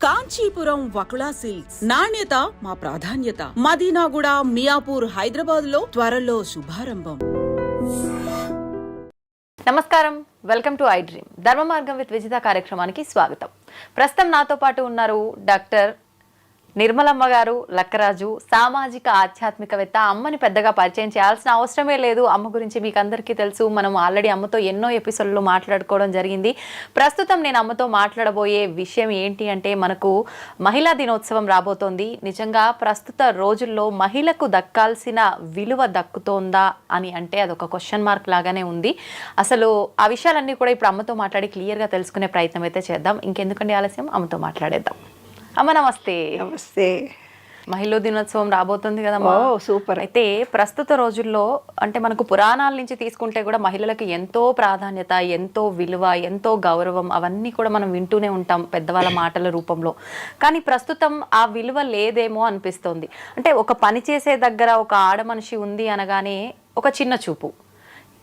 Kanchipuram Vakula silks నాణ్యత మా ప్రాధాన్యత. మదీనాగూడ, మియాపూర్, హైదరాబాద్ లో త్వరలో శుభారంభం. నమస్కారం, వెల్కమ్ టు ఐ డ్రీమ్. ధర్మ మార్గం విత్ విజిత కార్యక్రమానికి స్వాగతం. ప్రస్తుతం నాతో పాటు ఉన్నారు డాక్టర్ నిర్మలమ్మ గారు, లక్కరాజు, సామాజిక ఆధ్యాత్మికవేత్త. అమ్మని పెద్దగా పరిచయం చేయాల్సిన అవసరమే లేదు. అమ్మ గురించి మీకు అందరికీ తెలుసు. మనం ఆల్రెడీ అమ్మతో ఎన్నో ఎపిసోడ్లు మాట్లాడుకోవడం జరిగింది. ప్రస్తుతం నేను అమ్మతో మాట్లాడబోయే విషయం ఏంటి అంటే, మనకు మహిళా దినోత్సవం రాబోతోంది. నిజంగా ప్రస్తుత రోజుల్లో మహిళకు దక్కాల్సిన విలువ దక్కుతోందా అని అంటే అదొక క్వశ్చన్ మార్క్ లాగానే ఉంది. అసలు ఆ విషయాలన్నీ కూడా ఇప్పుడు అమ్మతో మాట్లాడి క్లియర్గా తెలుసుకునే ప్రయత్నం అయితే చేద్దాం. ఇంకెందుకండి ఆలస్యం, అమ్మతో మాట్లాడేద్దాం. అమ్మ నమస్తే. నమస్తే. మహిళా దినోత్సవం రాబోతుంది కదమ్మా. సూపర్. అయితే ప్రస్తుత రోజుల్లో అంటే మనకు పురాణాల నుంచి తీసుకుంటే కూడా మహిళలకు ఎంతో ప్రాధాన్యత, ఎంతో విలువ, ఎంతో గౌరవం అవన్నీ కూడా మనం వింటూనే ఉంటాం పెద్దవాళ్ళ మాటల రూపంలో. కానీ ప్రస్తుతం ఆ విలువ లేదేమో అనిపిస్తోంది. అంటే ఒక పని చేసే దగ్గర ఒక ఆడ మనిషి ఉంది అనగానే ఒక చిన్న చూపు.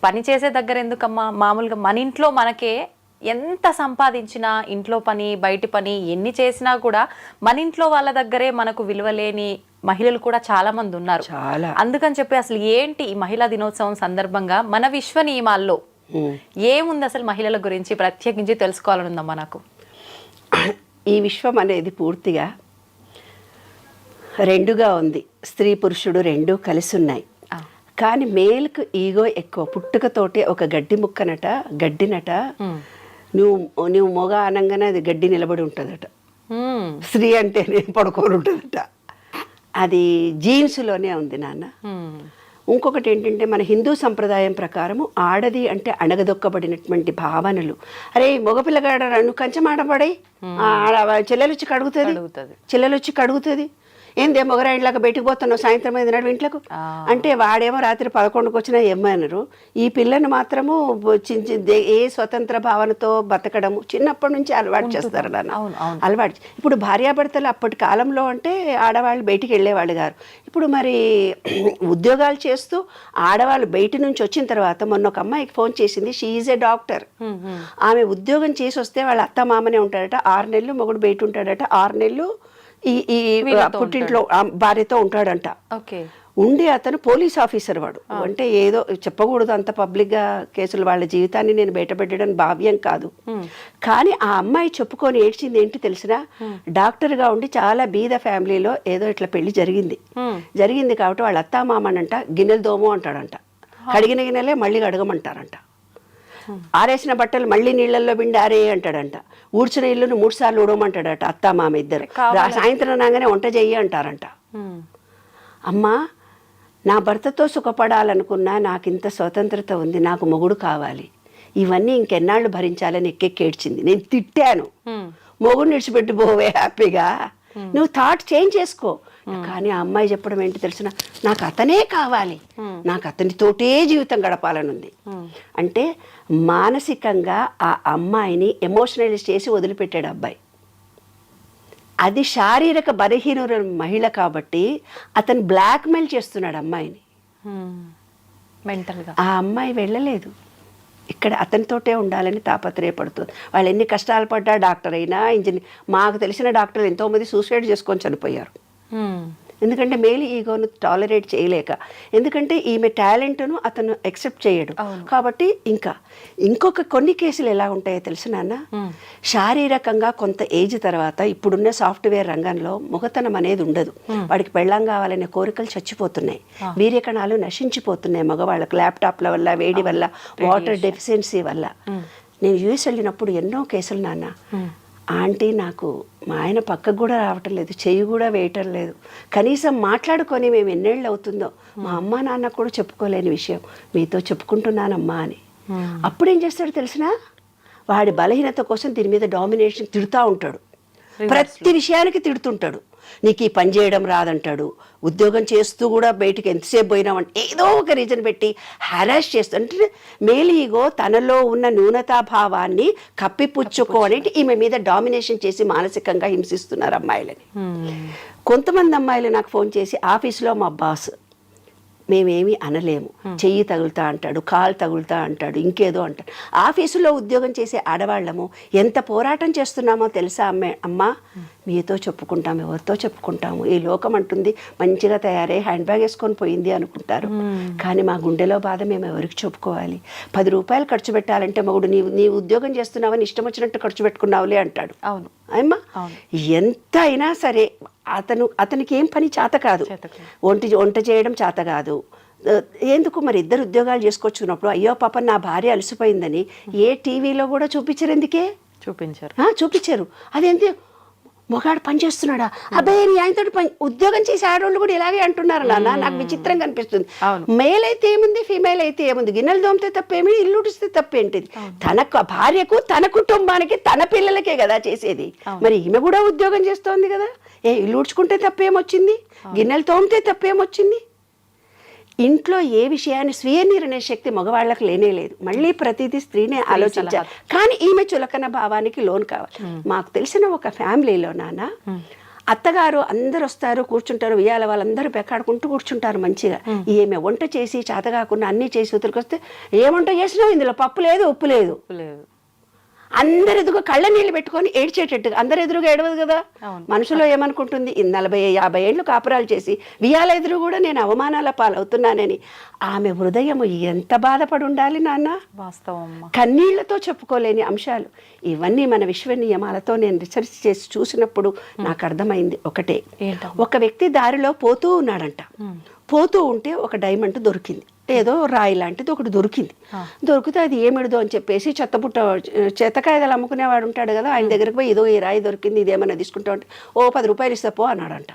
పని చేసే దగ్గర ఎందుకమ్మా, మామూలుగా మన ఇంట్లో మనకే ఎంత సంపాదించినా, ఇంట్లో పని బయటి పని ఎన్ని చేసినా కూడా మన ఇంట్లో వాళ్ళ దగ్గరే మనకు విలువ లేని మహిళలు కూడా చాలా మంది ఉన్నారు. అందుకని చెప్పి అసలు ఏంటి ఈ మహిళా దినోత్సవం సందర్భంగా మన విశ్వ నియమాల్లో ఏముంది అసలు మహిళల గురించి ప్రత్యేకించి తెలుసుకోవాలని ఉందమ్మా నాకు. ఈ విశ్వం అనేది పూర్తిగా రెండుగా ఉంది. స్త్రీ పురుషుడు రెండు కలిసి ఉన్నాయి. కానీ మేల్కు ఈగో ఎక్కువ. పుట్టుకతోటి ఒక గడ్డి ముక్కనట, గడ్డినట, నువ్వు మొగ అనగానే అది గడ్డి నిలబడి ఉంటుందట. స్త్రీ అంటేనే పడుకొని ఉంటుందట. అది జీన్స్లోనే ఉంది నాన్న. ఇంకొకటి ఏంటంటే, మన హిందూ సంప్రదాయం ప్రకారము ఆడది అంటే అణగదొక్కబడినటువంటి భావనలు. అరే మగపిల్లగాడ నువ్వు కంచెం ఆడపడి చెల్లెలు వచ్చి కడుగుతుంది ఏందే మొగరాయిలాగా బయటకు పోతున్నావు సాయంత్రం 5 నాడు ఇంట్లోకి అంటే, వాడేమో రాత్రి 11కు వచ్చినా ఏమన్నారు. ఈ పిల్లని మాత్రము ఏ స్వతంత్ర భావనతో బతకడము చిన్నప్పటి నుంచి అలవాటు చేస్తారు నాన్న. అలవాటు. ఇప్పుడు భార్యాభర్తలు అప్పటి కాలంలో అంటే ఆడవాళ్ళు బయటికి వెళ్ళేవాళ్ళు గారు. ఇప్పుడు మరి ఉద్యోగాలు చేస్తూ ఆడవాళ్ళు బయట నుంచి వచ్చిన తర్వాత, మొన్న ఒక అమ్మాయికి ఫోన్ చేసింది. She is a doctor. ఆమె ఉద్యోగం చేసి వస్తే వాళ్ళ అత్త మామనే ఉంటాడట. 6 నెలలు మొగుడు బయట ఉంటాడట. 6 నెలలు ఈ పుట్టింట్లో భార్యతో ఉంటాడంట. ఉండి అతను పోలీస్ ఆఫీసర్. వాడు అంటే ఏదో చెప్పకూడదు అంత పబ్లిక్గా కేసులు. వాళ్ళ జీవితాన్ని నేను బయటపెట్టడం భావ్యం కాదు. కానీ ఆ అమ్మాయి చెప్పుకొని ఏడ్చింది ఏంటి తెలిసినా, డాక్టర్గా ఉండి చాలా బీద ఫ్యామిలీలో ఏదో ఇట్లా పెళ్లి జరిగింది కాబట్టి వాళ్ళ అత్తా మామనంట గిన్నెలు దోము అంటాడంట. కడిగిన గిన్నెలే మళ్ళీ అడగమంటారంట. ఆరేసిన బట్టలు మళ్ళీ నీళ్ళల్లో పిండి ఆరే అంటాడంట. ఊడ్చిన ఇల్లును 3 సార్లు ఊడమంటాడట అత్తా మామ ఇద్దరు. సాయంత్రం రాగానే వంట చెయ్యి అంటారంట. అమ్మా, నా భర్తతో సుఖపడాలనుకున్నా, నాకు ఇంత స్వతంత్రత ఉంది, నాకు మొగుడు కావాలి, ఇవన్నీ ఇంకెన్నాళ్ళు భరించాలని ఎక్కెక్కేడ్చింది. నేను తిట్టాను, మొగుడు నిడిచిపెట్టి పోవే హ్యాపీగా, నువ్వు థాట్ చేంజ్ చేసుకో. కానీ ఆ అమ్మాయి చెప్పడం ఏంటి తెలిసిన, నాకు అతనే కావాలి, నాకు అతనితోటే జీవితం గడపాలని ఉంది. అంటే మానసికంగా ఆ అమ్మాయిని ఎమోషనలైజ్ చేసి వదిలిపెట్టాడు అబ్బాయి. అది శారీరక బలహీన మహిళ కాబట్టి అతను బ్లాక్మెయిల్ చేస్తున్నాడు అమ్మాయిని. మెంటల్గా ఆ అమ్మాయి వెళ్ళలేదు, ఇక్కడ అతనితోటే ఉండాలని తాపత్రయపడుతుంది. వాళ్ళు ఎన్ని కష్టాలు పడ్డా, డాక్టర్ అయినా ఇంజనీర్. మాకు తెలిసిన డాక్టర్లు ఎంతోమంది సూసైడ్ చేసుకొని చనిపోయారు. ఎందుకంటే మేలు ఈగోను టాలరేట్ చేయలేక. ఎందుకంటే ఈమె టాలెంట్ను అతను యాక్సెప్ట్ చేయడు కాబట్టి. ఇంకొక కొన్ని కేసులు ఎలా ఉంటాయో తెలుసు నాన్న, శారీరకంగా కొంత ఏజ్ తర్వాత ఇప్పుడున్న సాఫ్ట్వేర్ రంగంలో మొగతనం అనేది ఉండదు. వాడికి పెళ్ళాం కావాలనే కోరికలు చచ్చిపోతున్నాయి, వీర్యకణాలు నశించిపోతున్నాయి మగవాళ్ళకు, ల్యాప్టాప్ల వల్ల, వేడి వల్ల, వాటర్ డెఫిషియన్సీ వల్ల. నేను యూఎస్ వెళ్ళినప్పుడు ఎన్నో కేసులు నాన్న. ఆంటీ, నాకు మా ఆయన పక్కకు కూడా రావటం లేదు, చెయ్యి కూడా వేయటం లేదు, కనీసం మాట్లాడుకొని మేము ఎన్నేళ్ళు అవుతుందో మా అమ్మ నాన్న కూడా చెప్పుకోలేని విషయం మీతో చెప్పుకుంటున్నానమ్మా అని. అప్పుడేం చేస్తాడు తెలిసినా, వాడి బలహీనత కోసం దీని మీద డామినేషన్ తిడుతూ ఉంటాడు. ప్రతి విషయానికి తిడుతుంటాడు. నీకు ఈ పని చేయడం రాదంటాడు. ఉద్యోగం చేస్తూ కూడా బయటికి ఎంతసేపు పోయినామంటే ఏదో ఒక రీజన్ పెట్టి హరాస్ చేస్తుంటే, మేలు ఈగో తనలో ఉన్న న్యూనతాభావాన్ని కప్పిపుచ్చుకోని ఈమె మీద డామినేషన్ చేసి మానసికంగా హింసిస్తున్నారు అమ్మాయిలని. కొంతమంది అమ్మాయిలు నాకు ఫోన్ చేసి, ఆఫీస్లో మా బాస్ మేమేమి అనలేము. చెయ్యి తగులుతా అంటాడు, కాలు తగులుతా అంటాడు, ఇంకేదో అంటాడు. ఆఫీసులో ఉద్యోగం చేసే ఆడవాళ్ళము ఎంత పోరాటం చేస్తున్నామో తెలుసా అమ్మా? మీతో చెప్పుకుంటాము, ఎవరితో చెప్పుకుంటాము? ఈ లోకం అంటుంది మంచిగా తయారై హ్యాండ్ బ్యాగ్ వేసుకొని పోయింది అనుకుంటారు. కానీ మా గుండెలో బాధ మేము ఎవరికి చెప్పుకోవాలి? 10 రూపాయలు ఖర్చు పెట్టాలంటే మగుడు నీ ఉద్యోగం చేస్తున్నావని ఇష్టం వచ్చినట్టు ఖర్చు పెట్టుకున్నావులే అంటాడు. అవును అమ్మా, ఎంత అయినా సరే అతనికి ఏం పని చేత కాదు, వంట చేయడం చేత కాదు. ఎందుకు మరి ఇద్దరు ఉద్యోగాలు చేసుకొచ్చుకున్నప్పుడు అయ్యో పాప నా భార్య అలసిపోయిందని ఏ టీవీలో కూడా చూపించరు. ఎందుకే చూపించారు? అదేంటి మొగాడు పని చేస్తున్నాడా? అబ్బాయి నీ ఆయనతో ఉద్యోగం చేసే ఆడవాళ్ళు కూడా ఇలాగే అంటున్నారు నాన్న. నాకు విచిత్రంగా అనిపిస్తుంది. మేల్ అయితే ఏముంది, ఫీమేల్ అయితే ఏముంది? గిన్నెలు దోమితే తప్పేమి, ఇల్లు ఉడిస్తే తప్పేంటిది? తన భార్యకు, తన కుటుంబానికి, తన పిల్లలకే కదా చేసేది. మరి ఈమె కూడా ఉద్యోగం చేస్తోంది కదా. ఇల్లు ఉడ్చుకుంటే తప్పేమొచ్చింది? గిన్నెలు తోమితే తప్పేమొచ్చింది? ఇంట్లో ఏ విషయాన్ని స్వీయ నిర్ణయ శక్తి మగవాళ్ళకి లేనే లేదు. మళ్ళీ ప్రతిదీ స్త్రీనే ఆలోచించాలి. కానీ ఈమె చులకన భావానికి లోన్ కావాలి. మాకు తెలిసిన ఒక ఫ్యామిలీలో నాన్న, అత్తగారు అందరు వస్తారు, కూర్చుంటారు, ఉయ్యాల వాళ్ళందరూ పెక్కాడుకుంటూ కూర్చుంటారు మంచిగా. ఈమె వంట చేసి చేత కాకుండా అన్నీ చేసి ఉతిరికొస్తే, ఏ వంట చేసినావు? ఇందులో పప్పు లేదు, ఉప్పు లేదు. అందరు ఎదుగు కళ్ళ నీళ్ళు పెట్టుకొని ఏడ్చేటట్టుగా. అందరు ఎదురుగా ఏడవదు కదా. మనసులో ఏమనుకుంటుంది? 40-50 ఏళ్ళు కాపురాలు చేసి వియాల ఎదురు కూడా నేను అవమానాల పాలవుతున్నానని ఆమె హృదయం ఎంత బాధపడి ఉండాలి నాన్న. వాస్తవం. కన్నీళ్లతో చెప్పుకోలేని అంశాలు ఇవన్నీ. మన విశ్వ నియమాలతో నేను రీసెర్చ్ చేసి చూసినప్పుడు నాకు అర్థమైంది ఒకటే. ఒక వ్యక్తి దారిలో పోతూ ఉన్నాడంట. పోతూ ఉంటే ఒక డైమండ్ దొరికింది. ఏదో రాయి లాంటిది ఒకటి దొరికింది. దొరికితే అది ఏమిడదో అని చెప్పేసి చెత్తకాయలు అమ్ముకునేవాడు ఉంటాడు కదా, ఆయన దగ్గరకు పోయి ఏదో ఈ రాయి దొరికింది, ఇదేమన్నా తీసుకుంటా ఉంటే 10 రూపాయలు ఇస్తా పో అన్నాడంట.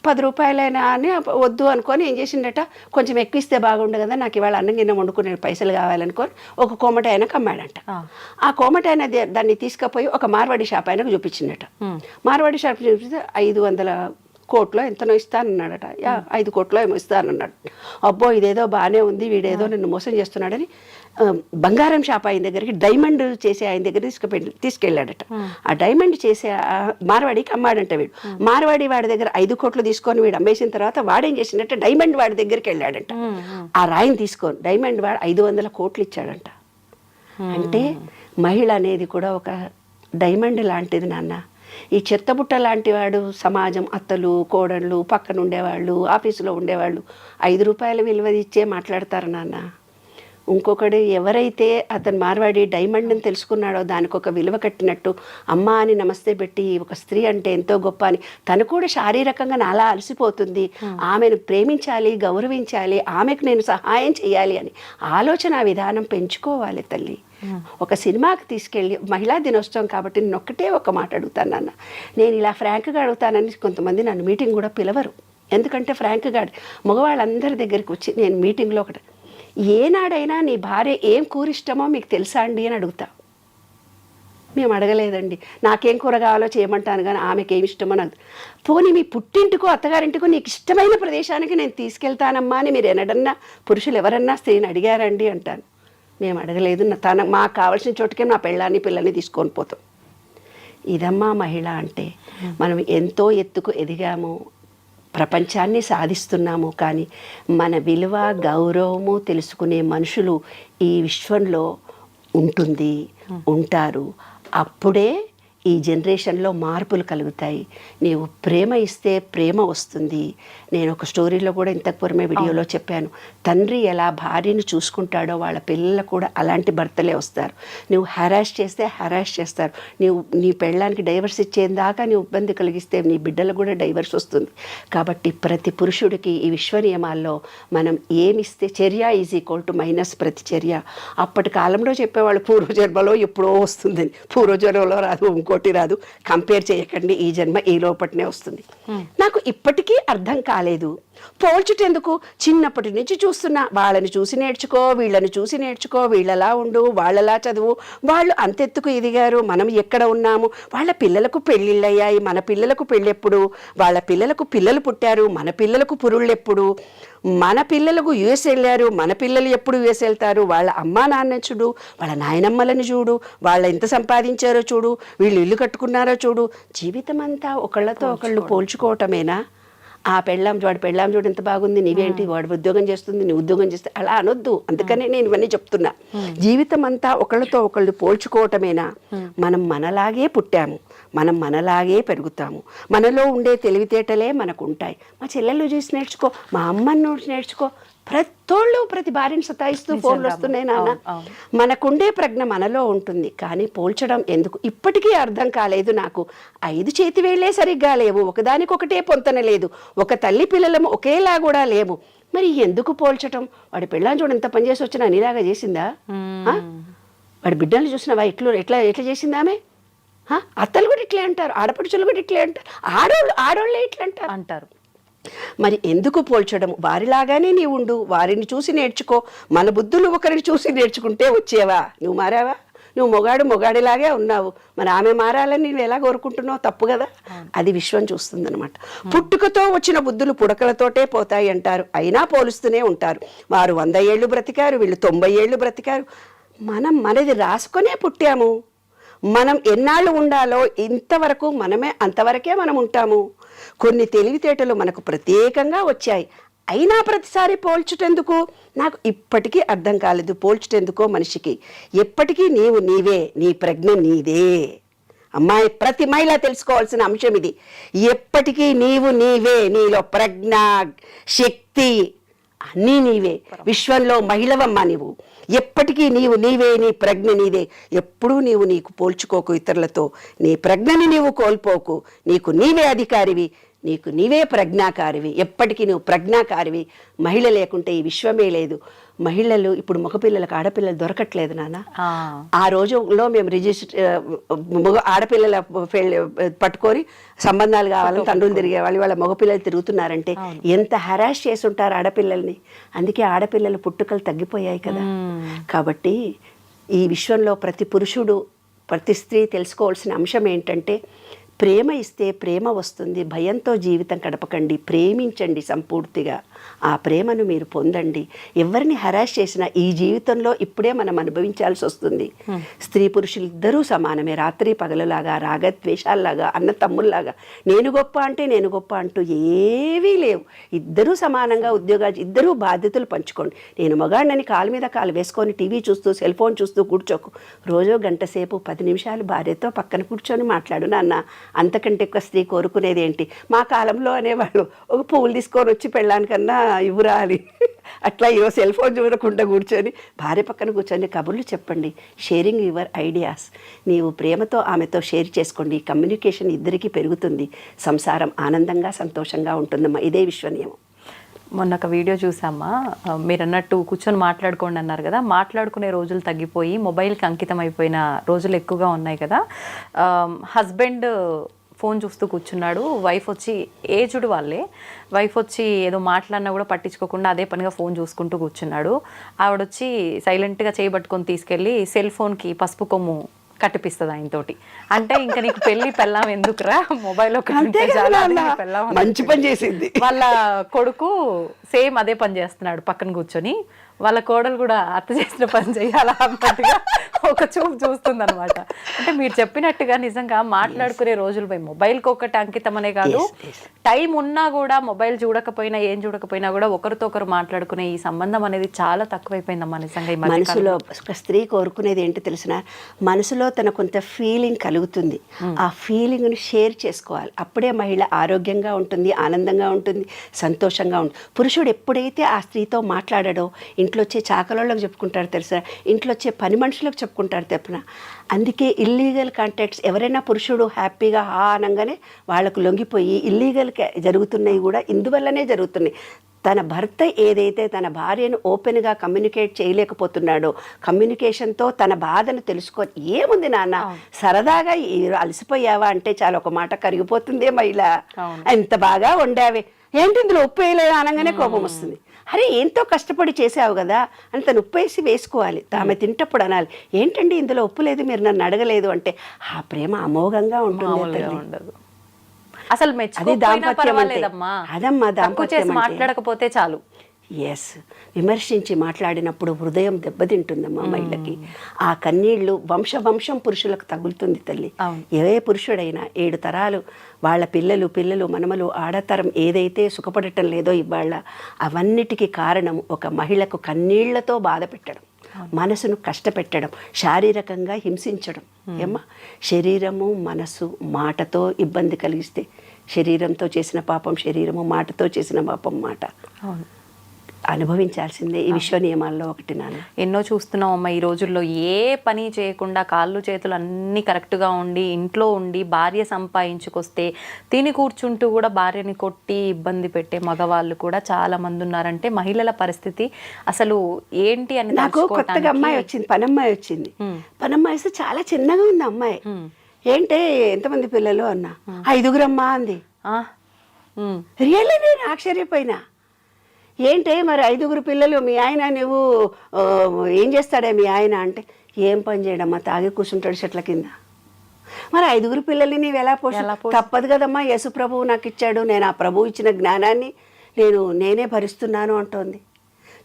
10 రూపాయలైనా అని వద్దు అనుకొని ఏం చేసిండట, కొంచెం ఎక్కువ ఇస్తే బాగుండు కదా, నాకు ఇవాళ అన్నం గిన్నె వండుకునే పైసలు కావాలనుకొని ఒక కోమటి ఆయనకు అమ్మాడంట. ఆ కోమటి ఆయన దాన్ని తీసుకుపోయి ఒక మార్వాడి షాప్ ఆయనకు చూపించిండట. మార్వాడి షాప్ చూపిస్తే 500 కోట్లో ఎంతనో ఇస్తానన్నాడట. 5 కోట్లో ఏమో ఇస్తానన్నాడు. అబ్బో ఇదేదో బాగానే ఉంది, వీడేదో నన్ను మోసం చేస్తున్నాడని బంగారం షాప్ ఆయన దగ్గరికి, డైమండ్ చేసే ఆయన దగ్గర తీసుకెళ్ళాడట. ఆ డైమండ్ చేసే మార్వాడికి అమ్మాడంట వీడు. మార్వాడి వాడి దగ్గర 5 కోట్లు తీసుకొని వీడు అమ్మేసిన తర్వాత వాడేం చేసిందంటే డైమండ్ వాడి దగ్గరికి వెళ్ళాడంట. ఆ రాయిని తీసుకొని డైమండ్ వాడు 500 కోట్లు ఇచ్చాడంట. అంటే మహిళ అనేది కూడా ఒక డైమండ్ లాంటిది నాన్న. ఈ చెత్తబుట్ట లాంటి వాడు సమాజం, అత్తలు, కోడళ్ళు, పక్కన ఉండేవాళ్ళు, ఆఫీసులో ఉండేవాళ్ళు 5 రూపాయల విలువ ఇచ్చే మాట్లాడతారు నాన్న. ఇంకొకడు ఎవరైతే అతను మార్వాడి డైమండ్ అని తెలుసుకున్నాడో దానికి ఒక విలువ కట్టినట్టు అమ్మ అని నమస్తే పెట్టి ఒక స్త్రీ అంటే ఎంతో గొప్ప అని తను కూడా శారీరకంగా నాలా అలసిపోతుంది, ఆమెను ప్రేమించాలి, గౌరవించాలి, ఆమెకు నేను సహాయం చేయాలి అని ఆలోచన విధానం పెంచుకోవాలి తల్లి. ఒక సినిమాకి తీసుకెళ్ళి మహిళా దినోత్సవం కాబట్టి నేను ఒక్కటే ఒక మాట అడుగుతాను నాన్న. నేను ఇలా ఫ్రాంక్గా అడుగుతానని కొంతమంది నన్ను మీటింగ్ కూడా పిలవరు. ఎందుకంటే ఫ్రాంక్గా మగవాళ్ళందరి దగ్గరికి వచ్చి నేను మీటింగ్లో ఒకటి, ఏనాడైనా నీ భార్య ఏం కూర ఇష్టమో మీకు తెలుసా అండి అని అడుగుతా. మేము అడగలేదండి, నాకేం కూర కావాలో చేయమంటాను కానీ ఆమెకి ఏమి ఇష్టమో నాకు. పోనీ మీ పుట్టింటికో అత్తగారింటికో నీకు ఇష్టమైన ప్రదేశానికి నేను తీసుకెళ్తానమ్మా అని మీరు ఎన్నడన్నా పురుషులు ఎవరన్నా స్త్రీని అడిగారండి అంటాను. మేము అడగలేదు. మాకు కావాల్సిన చోటుకే నా పెళ్ళాన్ని పిల్లల్ని తీసుకొని పోతాం. ఇదమ్మా మహిళ అంటే. మనం ఎంతో ఎత్తుకు ఎదిగాము, ప్రపంచాన్ని సాధిస్తున్నాము, కానీ మన విలువ, గౌరవము తెలుసుకునే మనుషులు ఈ విశ్వంలో ఉంటారు. అప్పుడే ఈ జనరేషన్లో మార్పులు కలుగుతాయి. నీవు ప్రేమ ఇస్తే ప్రేమ వస్తుంది. నేను ఒక స్టోరీలో కూడా ఇంతకు పూర్వమే వీడియోలో చెప్పాను, తండ్రి ఎలా భార్యను చూసుకుంటాడో వాళ్ళ పిల్లలు కూడా అలాంటి భర్తలే వస్తారు. నువ్వు హెరాస్ చేస్తే హెరాస్ చేస్తారు. నీ పెళ్ళానికి డైవర్స్ ఇచ్చేదాకా నీవు ఇబ్బంది కలిగిస్తే నీ బిడ్డలకు కూడా డైవర్స్ వస్తుంది. కాబట్టి ప్రతి పురుషుడికి ఈ విశ్వ నియమాల్లో మనం ఏమిస్తే చర్య ఈజ్ ఈక్వల్ టు మైనస్ ప్రతిచర్య. అప్పటి కాలంలో చెప్పేవాళ్ళు పూర్వజన్మలో ఎప్పుడో వస్తుందని. పూర్వజన్మలో రాదు, ఇంకోటి రాదు, కంపేర్ చేయకండి, ఈ జన్మ ఈ లోపటినే వస్తుంది. నాకు ఇప్పటికీ అర్థం కాలేదు. పోల్చుటెందుకు? చిన్నప్పటి నుంచి చూస్తున్నా, వాళ్ళని చూసి నేర్చుకో, వీళ్ళని చూసి నేర్చుకో, వీళ్ళలా ఉండు, వాళ్ళలా చదువు, వాళ్ళు అంతెత్తుకు ఎదిగారు, మనం ఎక్కడ ఉన్నాము, వాళ్ళ పిల్లలకు పెళ్ళిళ్ళు అయ్యాయి, మన పిల్లలకు పెళ్ళెప్పుడు, వాళ్ళ పిల్లలకు పిల్లలు పుట్టారు, మన పిల్లలకు పురుళ్ళెప్పుడు, మన పిల్లలకు యుఎస్ వెళ్ళారు, మన పిల్లలు ఎప్పుడు యుఎస్ వెళ్తారు, వాళ్ళ అమ్మా నాన్న చూడు, వాళ్ళ నాయనమ్మలను చూడు, వాళ్ళు ఎంత సంపాదించారో చూడు, వీళ్ళు ఇల్లు కట్టుకున్నారో చూడు. జీవితం అంతా ఒకళ్ళతో ఒకళ్ళు పోల్చుకోవటమేనా? వాడి పెళ్ళాం చూడు ఎంత బాగుంది, నీవేంటి, వాడు ఉద్యోగం చేస్తుంది, నీ ఉద్యోగం చేస్తే, అలా అనొద్దు. అందుకనే నేను ఇవన్నీ చెప్తున్నా. జీవితం అంతా ఒకళ్ళతో ఒకళ్ళు పోల్చుకోవటమేనా? మనం మనలాగే పుట్టాము, మనం మనలాగే పెరుగుతాము, మనలో ఉండే తెలివితేటలే మనకు ఉంటాయి. మా చెల్లెళ్ళు చూసి నేర్చుకో, మా అమ్మని చూసి నేర్చుకో. ప్రతి భార్యని సతాయిస్తూ ఫోన్లు వస్తున్నాయి నాన్న. మనకుండే ప్రజ్ఞ మనలో ఉంటుంది, కానీ పోల్చడం ఎందుకు? ఇప్పటికీ అర్థం కాలేదు నాకు. 5 చేతి వేళ్లే సరిగ్గా లేవు, ఒకదానికొకటే పొంతన లేదు, ఒక తల్లి పిల్లలము ఒకేలా కూడా లేవు, మరి ఎందుకు పోల్చటం? వాడి పెళ్ళాన్ని చూడ ఎంత పనిచేసి వచ్చినా నీలాగా చేసిందా? వాడి బిడ్డల్ని చూసినావా ఎట్లా చేసిందా ఆమె? అత్తలు కూడా ఇట్లే అంటారు, ఆడపడుచులు కూడా ఇట్లే అంటారు, ఆడోళ్ళే ఇట్లా అంటారు. మరి ఎందుకు పోల్చడం? వారిలాగానే నీవు ఉండు, వారిని చూసి నేర్చుకో. మన బుద్ధులు ఒకరిని చూసి నేర్చుకుంటే వచ్చేవా? నువ్వు మారావా? నువ్వు మొగాడిలాగే ఉన్నావు, మరి ఆమె మారాలని నువ్వు ఎలా కోరుకుంటున్నావు? తప్పు కదా. అది విశ్వం చూస్తుంది అనమాట. పుట్టుకతో వచ్చిన బుద్ధులు పుడకలతోటే పోతాయి అంటారు, అయినా పోలుస్తూనే ఉంటారు. వారు 100 ఏళ్ళు బ్రతికారు, వీళ్ళు 90 ఏళ్ళు బ్రతికారు. మనది రాసుకొనే పుట్టాము. మనం ఎన్నాళ్ళు ఉండాలో ఇంతవరకు మనమే, అంతవరకే మనం ఉంటాము. కొన్ని తెలివితేటలు మనకు ప్రత్యేకంగా వచ్చాయి, అయినా ప్రతిసారి పోల్చుటెందుకు? నాకు ఇప్పటికీ అర్థం కాలేదు. పోల్చుటెందుకో మనిషికి? ఎప్పటికీ నీవు నీవే, నీ ప్రజ్ఞ నీదే. అమ్మాయి, ప్రతి మహిళ తెలుసుకోవాల్సిన అంశం ఇది. ఎప్పటికీ నీవు నీవే, నీలో ప్రజ్ఞ, శక్తి అన్నీ నీవే. విశ్వంలో మహిళవమ్మ నీవు. ఎప్పటికీ నీవు నీవే, నీ ప్రజ్ఞ నీదే. ఎప్పుడూ నీకు పోల్చుకోకు ఇతరులతో. నీ ప్రజ్ఞని నీవు కోల్పోకు. నీకు నీవే అధికారివి, నీకు నీవే ప్రజ్ఞాకారివి. ఎప్పటికీ నువ్వు ప్రజ్ఞాకారివి. మహిళ లేకుంటే ఈ విశ్వమే లేదు. మహిళలు ఇప్పుడు మగపిల్లలకు ఆడపిల్లలు దొరకట్లేదు నాన్న. ఆ రోజుల్లో మేము ఆడపిల్లల పట్టుకొని సంబంధాలు కావాలని తండ్రులు తిరిగేవాళ్ళు. వాళ్ళ మగపిల్లలు తిరుగుతున్నారంటే ఎంత హరాస్ చేసి ఉంటారు ఆడపిల్లల్ని. అందుకే ఆడపిల్లల పుట్టుకలు తగ్గిపోయాయి కదా. కాబట్టి ఈ విశ్వంలో ప్రతి పురుషుడు, ప్రతి స్త్రీ తెలుసుకోవాల్సిన అంశం ఏంటంటే, ప్రేమ ఇస్తే ప్రేమ వస్తుంది. భయంతో జీవితం గడపకండి, ప్రేమించండి సంపూర్తిగా. ఆ ప్రేమను మీరు పొందండి. ఎవరిని హరాస్ చేసినా ఈ జీవితంలో ఇప్పుడే మనం అనుభవించాల్సి వస్తుంది. స్త్రీ పురుషులు ఇద్దరూ సమానమే. రాత్రి పగలులాగా, రాగద్వేషాల్లాగా, అన్న తమ్ముల్లాగా, నేను గొప్ప అంటూ ఏవీ లేవు. ఇద్దరూ సమానంగా ఉద్యోగాలు, ఇద్దరూ బాధ్యతలు పంచుకోండి. నేను మగాడినని కాలు మీద కాలు వేసుకొని టీవీ చూస్తూ, సెల్ ఫోన్ చూస్తూ కూర్చోకు. రోజు గంట సేపు 10 నిమిషాలు భార్యతో పక్కన కూర్చొని మాట్లాడు నాన్న. అంతకంటే ఎక్కువ స్త్రీ కోరుకునేది ఏంటి? మా కాలంలో అనేవాళ్ళు, ఒక పువ్వులు తీసుకొని వచ్చి పెళ్ళానికన్నా ఇవ్వురా అని. అట్లా ఈరోజు సెల్ ఫోన్ చూడకుండా కూర్చొని భార్య పక్కన కూర్చొని కబుర్లు చెప్పండి. Sharing your ideas. నీవు ప్రేమతో ఆమెతో షేర్ చేసుకోండి. కమ్యూనికేషన్ ఇద్దరికీ పెరుగుతుంది. సంసారం ఆనందంగా, సంతోషంగా ఉంటుందమ్మా. ఇదే విశ్వనియమం. మొన్న ఒక వీడియో చూసామ్మా, మీరు అన్నట్టు కూర్చొని మాట్లాడుకోండి అన్నారు కదా. మాట్లాడుకునే రోజులు తగ్గిపోయి మొబైల్కి అంకితం అయిపోయిన రోజులు ఎక్కువగా ఉన్నాయి కదా. హస్బెండ్ ఫోన్ చూస్తూ కూర్చున్నాడు, వైఫ్ వచ్చి, ఏజ్డ్ వాళ్ళే, వైఫ్ వచ్చి ఏదో మాట్లాడినా కూడా పట్టించుకోకుండా అదే పనిగా ఫోన్ చూసుకుంటూ కూర్చున్నాడు. ఆవిడొచ్చి సైలెంట్గా చేయబట్టుకొని తీసుకెళ్ళి సెల్ ఫోన్కి పసుపు కొమ్ము కట్టిపిస్తుంది ఆయనతోటి. అంటే ఇంకా నీకు పెళ్ళాం ఎందుకురా, మొబైల్ మంచి పని చేసింది. వాళ్ళ కొడుకు సేమ్ అదే పని చేస్తున్నాడు పక్కన కూర్చొని. వాళ్ళ కోడలు కూడా అత్త చేసిన పని చేయాలా అన్నట్టుగా ఒక చూపు చూస్తుంది అనమాట. అంటే మీరు చెప్పినట్టుగా నిజంగా మాట్లాడుకునే రోజులు పోయి మొబైల్కి ఒకటి అంకితం అనే కాదు, టైం ఉన్నా కూడా మొబైల్ చూడకపోయినా ఏం చూడకపోయినా కూడా ఒకరితో ఒకరు మాట్లాడుకునే ఈ సంబంధం అనేది చాలా తక్కువైపోయిందమ్మా నిజంగా. ఈ మనసులో ఒక స్త్రీ కోరుకునేది ఏంటి తెలిసిన, మనసులో తన కొంత ఫీలింగ్ కలుగుతుంది. ఆ ఫీలింగ్ను షేర్ చేసుకోవాలి. అప్పుడే మహిళ ఆరోగ్యంగా ఉంటుంది, ఆనందంగా ఉంటుంది, సంతోషంగా ఉంటుంది. పురుషుడు ఎప్పుడైతే ఆ స్త్రీతో మాట్లాడాడో, ఇంట్లో వచ్చే చాకలోళ్ళకి చెప్పుకుంటారు తెలుసా, ఇంట్లో వచ్చే పని మనుషులకు చెప్పుకుంటారు తెప్పున. అందుకే ఇల్లీగల్ కాంటాక్ట్స్, ఎవరైనా పురుషుడు హ్యాపీగా ఆనంగానే వాళ్ళకు లొంగిపోయి ఇల్లీగల్ జరుగుతున్నాయి కూడా ఇందువల్లనే జరుగుతున్నాయి. తన భర్త ఏదైతే తన భార్యను ఓపెన్గా కమ్యూనికేట్ చేయలేకపోతున్నాడో, కమ్యూనికేషన్తో తన బాధను తెలుసుకొని, ఏముంది నాన్న సరదాగా అలసిపోయావా అంటే చాలా ఒక మాట కరిగిపోతుందే మహిళ, ఎంత బాగా వండావే, ఏంటి ఇందులో ఉప్పు వేయలేదు అనగానే కోపం వస్తుంది. అరే ఎంతో కష్టపడి చేసావు కదా అని తను ఉప్పు వేసి వేసుకోవాలి. ఆమె తింటప్పుడు అనాలి, ఏంటండి ఇందులో ఉప్పు లేదు, మీరు నన్ను అడగలేదు అంటే. ఆ ప్రేమ అమోఘంగా ఉంటుంది. అసలు దాంపత్యం అదమ్మా, దాంపత్యం మాట్లాడకపోతే చాలు. ఎస్, విమర్శించి మాట్లాడినప్పుడు హృదయం దెబ్బతింటుందమ్మా మహిళకి. ఆ కన్నీళ్లు వంశం పురుషులకు తగులుతుంది తల్లి. ఏ పురుషుడైనా 7 తరాలు వాళ్ళ పిల్లలు మనమలు ఆడతరం ఏదైతే సుఖపడటం లేదో ఇవాళ, అవన్నిటికీ కారణం ఒక మహిళకు కన్నీళ్లతో బాధ పెట్టడం, మనసును కష్టపెట్టడం, శారీరకంగా హింసించడం. ఏమ్మా, శరీరము మనసు మాటతో ఇబ్బంది కలిగిస్తే శరీరంతో చేసిన పాపం శరీరము, మాటతో చేసిన పాపం మాట. అనుభవించాల్సిందే. ఈ విశ్వ నియమాల్లో ఒకటి నాన్న. ఎన్నో చూస్తున్నాం అమ్మ ఈ రోజుల్లో. ఏ పని చేయకుండా కాళ్ళు చేతులు అన్నీ కరెక్ట్గా ఉండి ఇంట్లో ఉండి భార్య సంపాదించుకొస్తే తిని కూర్చుంటూ కూడా భార్యని కొట్టి ఇబ్బంది పెట్టే మగవాళ్ళు కూడా చాలా మంది ఉన్నారంటే మహిళల పరిస్థితి అసలు ఏంటి అని. నాకు కొత్తగా అమ్మాయి వచ్చింది, పనమ్మాయి వచ్చింది. పనమ్మాయి వస్తే చాలా చిన్నగా ఉంది అమ్మాయి. ఏంటే ఎంతమంది పిల్లలు అన్నా, 5 అమ్మా అంది. రియల్లీ నేను ఆశ్చర్యపోయినా. ఏంటే మరి 5 పిల్లలు, మీ ఆయన నువ్వు ఏం చేస్తాడే మీ ఆయన అంటే, ఏం పని చేయడమ్మా, తాగి కూర్చుంటాడు చెట్ల కింద. మరి 5 పిల్లల్ని నీవు ఎలా తప్పదు కదమ్మా, యేసు ప్రభువు నాకు ఇచ్చాడు, నేను ఆ ప్రభువు ఇచ్చిన జ్ఞానాన్ని నేనే భరిస్తున్నాను అంటోంది.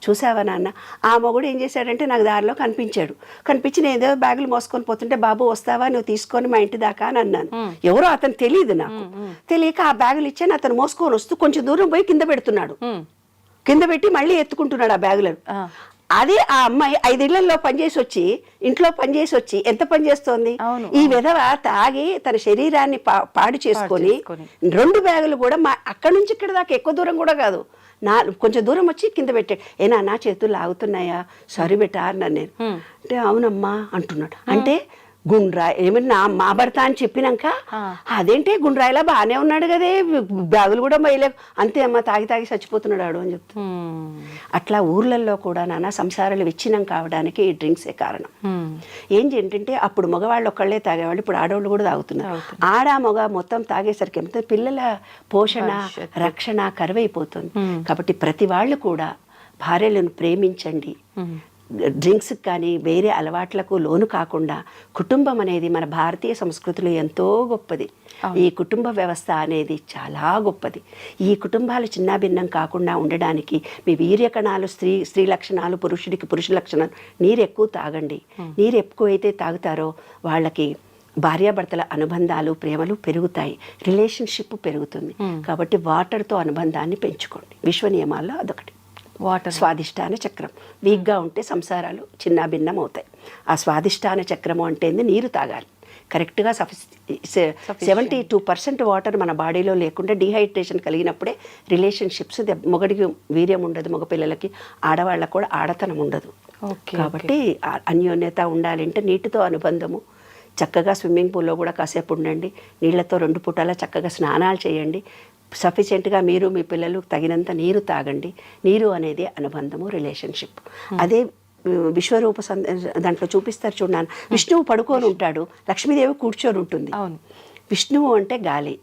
చూసావా నాన్న, ఆ మొగుడు ఏం చేశాడంటే నాకు దారిలో కనిపించి నేను ఏదో బ్యాగులు మోసుకొని పోతుంటే, బాబు వస్తావా నువ్వు తీసుకొని మా ఇంటి దాకా అని అన్నాను. ఎవరో అతను తెలియదు, నాకు తెలియక ఆ బ్యాగులు ఇచ్చాను. అతను మోసుకొని వస్తూ కొంచెం దూరం పోయి కింద పెడుతున్నాడు, కింద పెట్టి మళ్ళీ ఎత్తుకుంటున్నాడు ఆ బ్యాగులను. అదే ఆ అమ్మాయి 5 ఇళ్లలో ఇంట్లో పనిచేసి వచ్చి ఎంత పని చేస్తోంది. ఈ విధవ తాగి తన శరీరాన్ని పాడు చేసుకొని 2 బ్యాగులు కూడా అక్కడి నుంచి ఇక్కడ దాకా ఎక్కువ దూరం కూడా కాదు, కొంచెం దూరం వచ్చి కింద పెట్టాడు. నా చేతులు లాగుతున్నాయా, సారీ బెటా అన్నాను నేను. అంటే అవునమ్మా అంటున్నాడు. అంటే గుండ్రాయి ఏమన్నా మా భర్త అని చెప్పినాక, అదేంటి గుండ్రాయిలా బాగానే ఉన్నాడు కదే, బ్యాగులు కూడా మైలేవు, అంతే అమ్మ తాగి చచ్చిపోతున్నాడు అని చెప్తా. అట్లా ఊర్లలో కూడా నాన్న సంసారాలు విచ్ఛిన్నం కావడానికి ఈ డ్రింక్సే కారణం. ఏంటంటే అప్పుడు మగవాళ్ళు ఒక్కళ్ళే తాగేవాళ్ళు, ఇప్పుడు ఆడవాళ్ళు కూడా తాగుతున్నారు. మగ మొత్తం తాగేసరికి ఏమవుతుంది, పిల్లల పోషణ రక్షణ కరువైపోతుంది. కాబట్టి ప్రతి వాళ్ళు కూడా భార్యలను ప్రేమించండి. డ్రింక్స్ కానీ వేరే అలవాట్లకు లోను కాకుండా, కుటుంబం అనేది మన భారతీయ సంస్కృతిలో ఎంతో గొప్పది. ఈ కుటుంబ వ్యవస్థ అనేది చాలా గొప్పది. ఈ కుటుంబాలు చిన్నాభిన్నం కాకుండా ఉండడానికి మీ వీర్యకణాలు స్త్రీ లక్షణాలు, పురుషుడికి పురుష లక్షణాలు. నీరు ఎక్కువ తాగండి. నీరు ఎక్కువైతే తాగుతారో వాళ్ళకి భార్యాభర్తల అనుబంధాలు ప్రేమలు పెరుగుతాయి, రిలేషన్షిప్ పెరుగుతుంది. కాబట్టి వాటర్తో అనుబంధాన్ని పెంచుకోండి. విశ్వ నియమాల్లో అదొకటి. స్వాదిష్టాన చక్రం వీక్గా ఉంటే సంసారాలు చిన్నాభిన్నం అవుతాయి. ఆ స్వాదిష్టాన చక్రము అంటే నీరు తాగాలి కరెక్ట్గా. 72% వాటర్ మన బాడీలో లేకుండా డీహైడ్రేషన్ కలిగినప్పుడే రిలేషన్షిప్స్, మొగడికి వీర్యం ఉండదు, మగపిల్లలకి, ఆడవాళ్ళకు కూడా ఆడతనం ఉండదు. కాబట్టి అన్యోన్యత ఉండాలంటే నీటితో అనుబంధము. చక్కగా స్విమ్మింగ్ పూల్లో కూడా కాసేపు ఉండండి, నీళ్లతో 2 పూటలా చక్కగా స్నానాలు చేయండి. సఫిషియెంట్గా మీరు మీ పిల్లలు తగినంత నీరు తాగండి. నీరు అనేది అనుబంధము, రిలేషన్షిప్. అదే విశ్వరూప దాంట్లో చూపిస్తారు చూడన్నాను. విష్ణువు పడుకొని ఉంటాడు, లక్ష్మీదేవి కూర్చొని ఉంటుంది. విష్ణువు అంటే గాలి,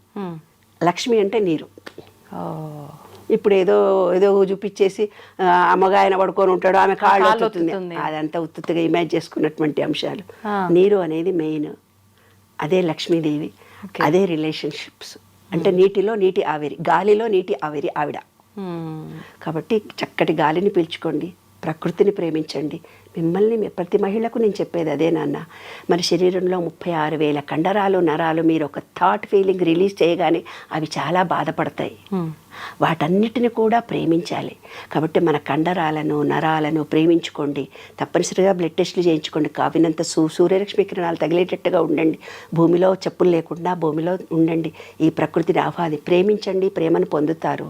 లక్ష్మి అంటే నీరు. ఇప్పుడు ఏదో చూపించేసి అమ్మగాయన పడుకొని ఉంటాడు, ఆమె కాళ్ళు అవుతుంది, అదంతా ఉత్తుగా ఇమాజిన్ చేసుకున్నటువంటి అంశాలు. నీరు అనేది మెయిన్, అదే లక్ష్మీదేవి, అదే రిలేషన్షిప్స్. అంటే నీటిలో నీటి ఆవిరి, గాలిలో నీటి ఆవిరి ఆవిడ. కాబట్టి చక్కటి గాలిని పీల్చుకోండి, ప్రకృతిని ప్రేమించండి. మిమ్మల్ని ప్రతి మహిళకు నేను చెప్పేది అదే నాన్న. మన శరీరంలో 36,000 కండరాలు, నరాలు. మీరు ఒక థాట్ ఫీలింగ్ రిలీజ్ చేయగానే అవి చాలా బాధపడతాయి. వాటన్నిటిని కూడా ప్రేమించాలి. కాబట్టి మన కండరాలను, నరాలను ప్రేమించుకోండి. తప్పనిసరిగా బ్లడ్ టెస్టులు చేయించుకోండి. కావినంత సూర్యరశ్మి కిరణాలు తగిలేటట్టుగా ఉండండి. భూమిలో చెప్పులు లేకుండా భూమిలో ఉండండి. ఈ ప్రకృతిని ప్రేమించండి, ప్రేమను పొందుతారు.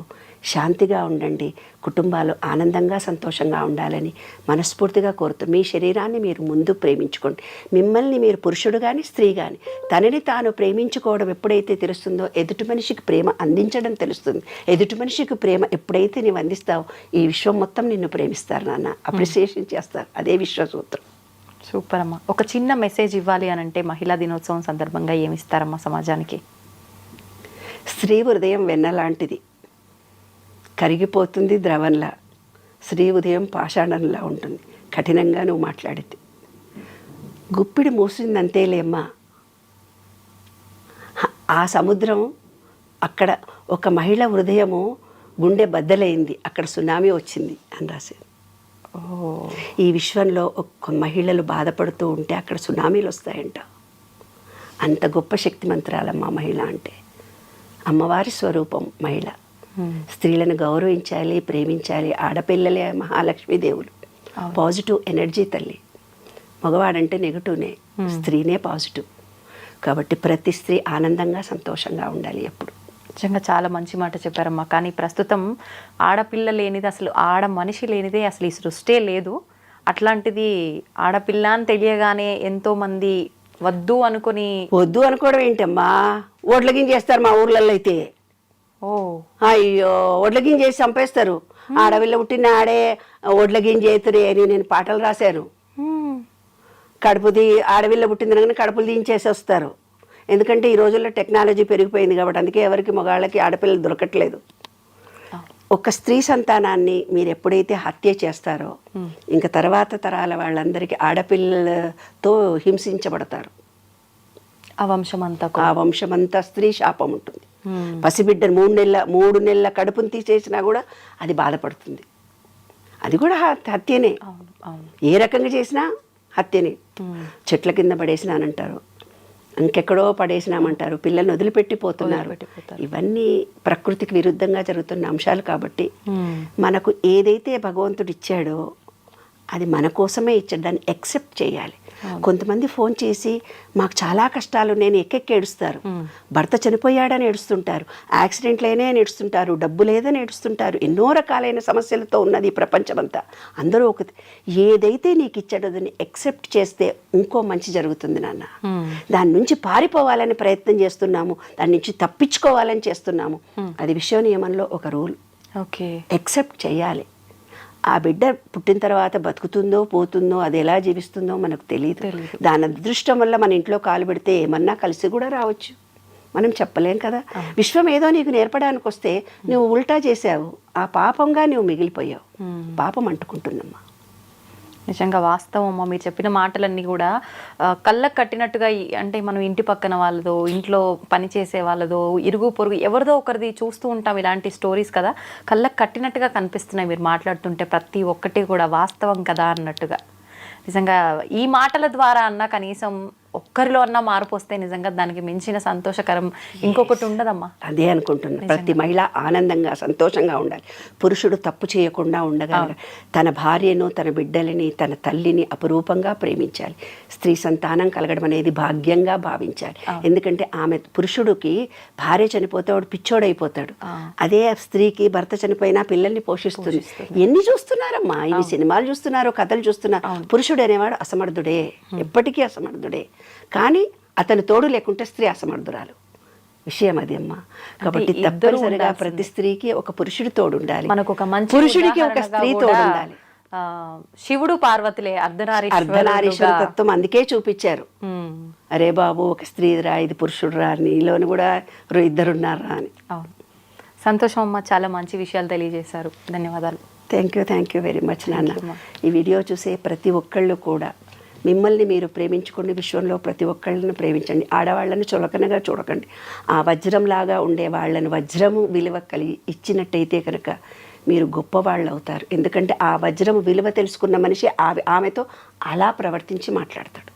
శాంతిగా ఉండండి. కుటుంబాలు ఆనందంగా సంతోషంగా ఉండాలని మనస్ఫూర్తిగా కోరుతూ మీ శరీరాన్ని మీరు ముందు ప్రేమించుకోండి. మిమ్మల్ని మీరు పురుషుడు కానీ స్త్రీ కానీ తనని తాను ప్రేమించుకోవడం ఎప్పుడైతే తెలుస్తుందో ఎదుటి మనిషికి ప్రేమ అందించడం తెలుస్తుంది. ఎదుటి మనిషికి ప్రేమ ఎప్పుడైతే నీవు అందిస్తావో ఈ విశ్వం మొత్తం నిన్ను ప్రేమిస్తారు నాన్న, అప్రిసియేషన్ చేస్తారు. అదే విశ్వసూత్రం. సూపర్ అమ్మ. ఒక చిన్న మెసేజ్ ఇవ్వాలి అని అంటే మహిళా దినోత్సవం సందర్భంగా ఏమిస్తారమ్మా సమాజానికి? స్త్రీ హృదయం వెన్నలాంటిది, కరిగిపోతుంది ద్రవంలా. స్త్రీ ఉదయం పాషాణంలా ఉంటుంది. కఠినంగా నువ్వు మాట్లాడితే గుప్పిడి మూసిందంతేలేమ్మా. ఆ సముద్రం అక్కడ ఒక మహిళ హృదయము గుండె బద్దలైంది, అక్కడ సునామీ వచ్చింది అని రాశారు. ఈ విశ్వంలో ఒక్క మహిళలు బాధపడుతూ ఉంటే అక్కడ సునామీలు వస్తాయంట. అంత గొప్ప శక్తిమంతురాలమ్మ మహిళ అంటే. అమ్మవారి స్వరూపం మహిళ. స్త్రీలను గౌరవించాలి, ప్రేమించాలి. ఆడపిల్లలే మహాలక్ష్మీదేవులు. పాజిటివ్ ఎనర్జీ తల్లి. మగవాడంటే నెగటివ్నే, స్త్రీనే పాజిటివ్. కాబట్టి ప్రతి స్త్రీ ఆనందంగా సంతోషంగా ఉండాలి ఎప్పుడు. నిజంగా చాలా మంచి మాట చెప్పారమ్మా. కానీ ప్రస్తుతం ఆడపిల్ల లేనిది, అసలు ఆడ మనిషి లేనిదే అసలు ఈ సృష్టే లేదు. అట్లాంటిది ఆడపిల్ల అని తెలియగానే ఎంతోమంది వద్దు అనుకోవడం ఏంటమ్మా, ఓట్ల గింజేస్తారు మా ఊర్లలో అయితే. అయ్యో, ఓట్ల గింజేసి చంపేస్తారు. ఆడపిల్ల పుట్టిన ఆడే ఓట్ల గింజేతురే అని నేను పాటలు రాశాను. ఆడపిల్ల పుట్టిందని కడుపులు దించేసి వస్తారు. ఎందుకంటే ఈ రోజుల్లో టెక్నాలజీ పెరిగిపోయింది కాబట్టి, అందుకే ఎవరికి మగాళ్ళకి ఆడపిల్లలు దొరకట్లేదు. ఒక స్త్రీ సంతానాన్ని మీరు ఎప్పుడైతే హత్య చేస్తారో ఇంకా తర్వాత తరాల వాళ్ళందరికీ ఆడపిల్లలతో హింసించబడతారు. ఆ వంశమంతా స్త్రీ శాపం ఉంటుంది. పసిబిడ్డను 3 నెలల కడుపును తీసేసినా కూడా అది బాధపడుతుంది. అది కూడా హత్యనే. ఏ రకంగా చేసినా హత్యనే. చెట్ల కింద పడేసినానంటారు, ఇంకెక్కడో పడేసినామంటారు, పిల్లల్ని వదిలిపెట్టిపోతున్నారు. ఇవన్నీ ప్రకృతికి విరుద్ధంగా జరుగుతున్న అంశాలు. కాబట్టి మనకు ఏదైతే భగవంతుడు ఇచ్చాడో అది మన కోసమే ఇచ్చాడు, దాన్ని యాక్సెప్ట్ చేయాలి. కొంతమంది ఫోన్ చేసి మాకు చాలా కష్టాలు, నేను ఎక్కెక్కి ఏడుస్తారు. భర్త చనిపోయాడని ఏడుస్తుంటారు, యాక్సిడెంట్లైనా ఏడుస్తుంటారు, డబ్బు లేదని ఏడుస్తుంటారు. ఎన్నో రకాలైన సమస్యలతో ఉన్నది ఈ ప్రపంచమంతా. అందరూ ఏదైతే నీకు ఇచ్చాడో దాన్ని యాక్సెప్ట్ చేస్తే ఇంకో మంచి జరుగుతుంది నాన్న. దాని నుంచి పారిపోవాలని ప్రయత్నం చేస్తున్నాము, దాని నుంచి తప్పించుకోవాలని చేస్తున్నాము. అది విశ్వ నియమంలో ఒక రూల్. యాక్సెప్ట్ చేయాలి. ఆ బిడ్డ పుట్టిన తర్వాత బతుకుతుందో పోతుందో, అది ఎలా జీవిస్తుందో మనకు తెలియదు. దాని అదృష్టం వల్ల మన ఇంట్లో కాలు పెడితే ఏమన్నా కలిసి కూడా రావచ్చు, మనం చెప్పలేం కదా. విశ్వం ఏదో నీకు నేర్పడానికి వస్తే నువ్వు ఉల్టా చేసావు, ఆ పాపంగా నువ్వు మిగిలిపోయావు. పాపం అంటుకుంటుందమ్మా. నిజంగా వాస్తవం అమ్మ. మీరు చెప్పిన మాటలన్నీ కూడా కళ్ళకు కట్టినట్టుగా, అంటే మనం ఇంటి పక్కన వాళ్ళదో, ఇంట్లో పనిచేసే వాళ్ళదో, ఇరుగు పొరుగు ఎవరిదో ఒకరిది చూస్తూ ఉంటాం ఇలాంటి స్టోరీస్ కదా. కళ్ళకు కట్టినట్టుగా కనిపిస్తున్నాయి మీరు మాట్లాడుతుంటే. ప్రతి ఒక్కటి కూడా వాస్తవం కదా అన్నట్టుగా. నిజంగా ఈ మాటల ద్వారా అన్న కనీసం ఒక్కరిలో అన్నా మార్పు వస్తే నిజంగా దానికి మించిన సంతోషకరం ఇంకొకటి ఉండదమ్మా. అదే అనుకుంటున్నాను. ప్రతి మహిళ ఆనందంగా సంతోషంగా ఉండాలి. పురుషుడు తప్పు చేయకుండా ఉండగలగాలి. తన భార్యను, తన బిడ్డలని, తన తల్లిని అపురూపంగా ప్రేమించాలి. స్త్రీ సంతానం కలగడం అనేది భాగ్యంగా భావించాలి. ఎందుకంటే పురుషుడికి భార్య చనిపోతే వాడు పిచ్చోడైపోతాడు. అదే స్త్రీకి భర్త చనిపోయినా పిల్లల్ని పోషిస్తుంది. ఎన్ని చూస్తున్నారమ్మా, ఇన్ని సినిమాలు చూస్తున్నారు, కథలు చూస్తున్నారు. పురుషుడు అనేవాడు అసమర్థుడే, ఎప్పటికీ అసమర్థుడే. కానీ అతని తోడు లేకుంటే స్త్రీ అసమర్థురాలు. విషయం అది అమ్మా. కాబట్టి తప్పనిసరిగా ప్రతి స్త్రీకి ఒక పురుషుడి తోడు ఉండాలి, పురుషుడికి ఒక స్త్రీ తోడు ఉండాలి. శివుడు పార్వతులే అర్ధనారీశ్వర తత్వం అందుకే చూపించారు. అరే బాబు, ఒక స్త్రీ రా, ఇది పురుషుడు రా, నీలోని కూడా ఇద్దరున్నారా అని. అవును, సంతోషం అమ్మ. చాలా మంచి విషయాలు తెలియజేశారు. ధన్యవాదాలు. థ్యాంక్ యూ వెరీ మచ్ నాన్న. ఈ వీడియో చూసే ప్రతి ఒక్కళ్ళు కూడా మిమ్మల్ని మీరు ప్రేమించుకోండి. విశ్వంలో ప్రతి ఒక్కళ్ళని ప్రేమించండి. ఆడవాళ్ళని చులకనగా చూడకండి. ఆ వజ్రంలాగా ఉండే వాళ్ళని వజ్రము విలువ కలిగి ఇచ్చినట్టయితే కనుక మీరు గొప్పవాళ్ళు అవుతారు. ఎందుకంటే ఆ వజ్రము విలువ తెలుసుకున్న మనిషి ఆమెతో అలా ప్రవర్తించి మాట్లాడతాడు.